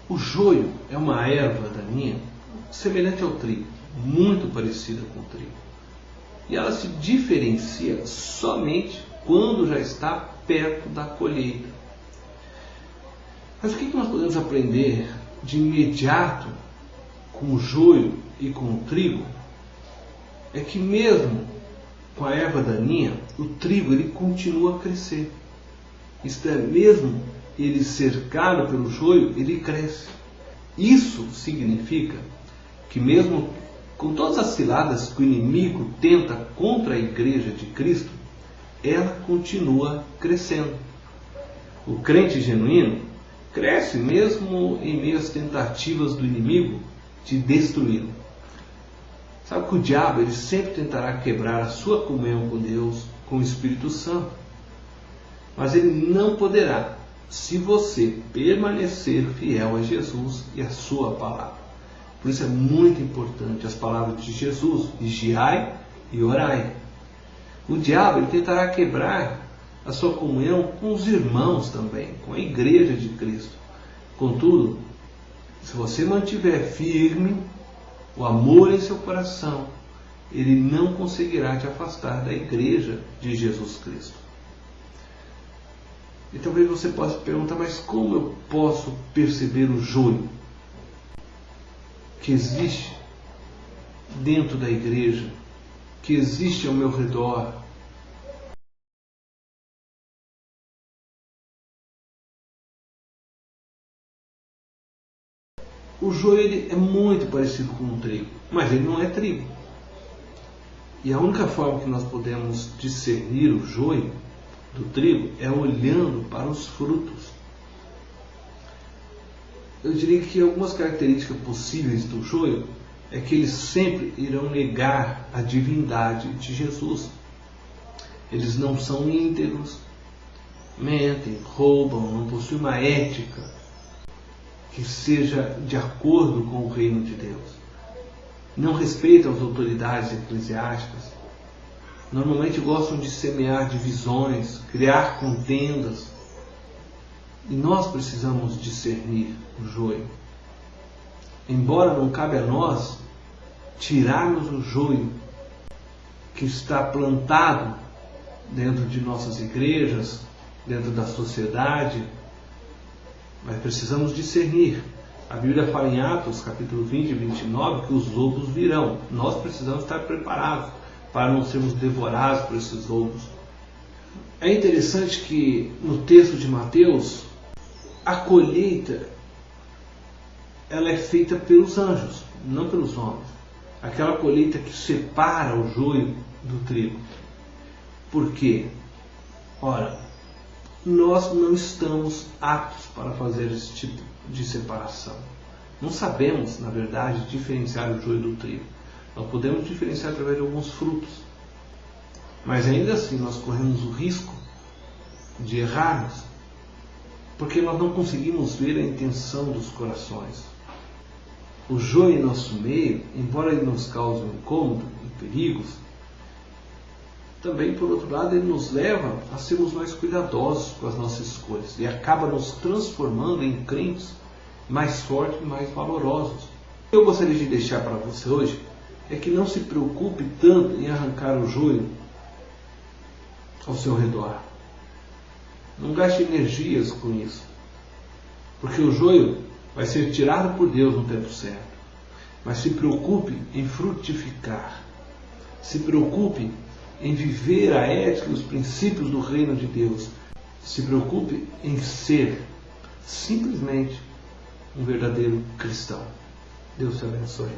O joio é uma erva daninha semelhante ao trigo, muito parecida com o trigo. E ela se diferencia somente quando já está perto da colheita. Mas o que nós podemos aprender de imediato com o joio e com o trigo? É que mesmo com a erva daninha, o trigo ele continua a crescer. Isto é, mesmo ele cercado pelo joio, ele cresce. Isso significa que mesmo com todas as ciladas que o inimigo tenta contra a igreja de Cristo, ela continua crescendo. O crente genuíno cresce mesmo em meio às tentativas do inimigo de destruí-lo. Sabe que o diabo ele sempre tentará quebrar a sua comunhão com Deus, com o Espírito Santo. Mas ele não poderá se você permanecer fiel a Jesus e a sua palavra. Por isso é muito importante as palavras de Jesus: vigiai e orai. O diabo ele tentará quebrar a sua comunhão com os irmãos também, com a igreja de Cristo. Contudo, se você mantiver firme o amor em seu coração, ele não conseguirá te afastar da igreja de Jesus Cristo. E talvez você possa perguntar, mas como eu posso perceber o joio que existe dentro da igreja, que existe ao meu redor? O joio ele é muito parecido com o trigo, mas ele não é trigo. E a única forma que nós podemos discernir o joio do trigo é olhando para os frutos. Eu diria que algumas características possíveis do joio é que eles sempre irão negar a divindade de Jesus. Eles não são íntegros, mentem, roubam, não possuem uma ética que seja de acordo com o reino de Deus. Não respeitam as autoridades eclesiásticas. Normalmente gostam de semear divisões, criar contendas. E nós precisamos discernir o joio. Embora não cabe a nós tirarmos o joio que está plantado dentro de nossas igrejas, dentro da sociedade, mas precisamos discernir. A Bíblia fala em Atos, capítulo 20 e 29, que os lobos virão. Nós precisamos estar preparados para não sermos devorados por esses lobos. É interessante que no texto de Mateus, a colheita ela é feita pelos anjos, não pelos homens. Aquela colheita que separa o joio do trigo. Por quê? Ora, nós não estamos aptos para fazer esse tipo de separação. Não sabemos, na verdade, diferenciar o joio do trigo. Nós podemos diferenciar através de alguns frutos. Mas ainda assim nós corremos o risco de errarmos, porque nós não conseguimos ver a intenção dos corações. O joio em nosso meio, embora ele nos cause um incômodo e perigos, também, por outro lado, ele nos leva a sermos mais cuidadosos com as nossas escolhas e acaba nos transformando em crentes mais fortes e mais valorosos. O que eu gostaria de deixar para você hoje é que não se preocupe tanto em arrancar o joio ao seu redor. Não gaste energias com isso, porque o joio vai ser tirado por Deus no tempo certo. Mas se preocupe em frutificar. Se preocupe em viver a ética e os princípios do reino de Deus. Se preocupe em ser simplesmente um verdadeiro cristão. Deus te abençoe.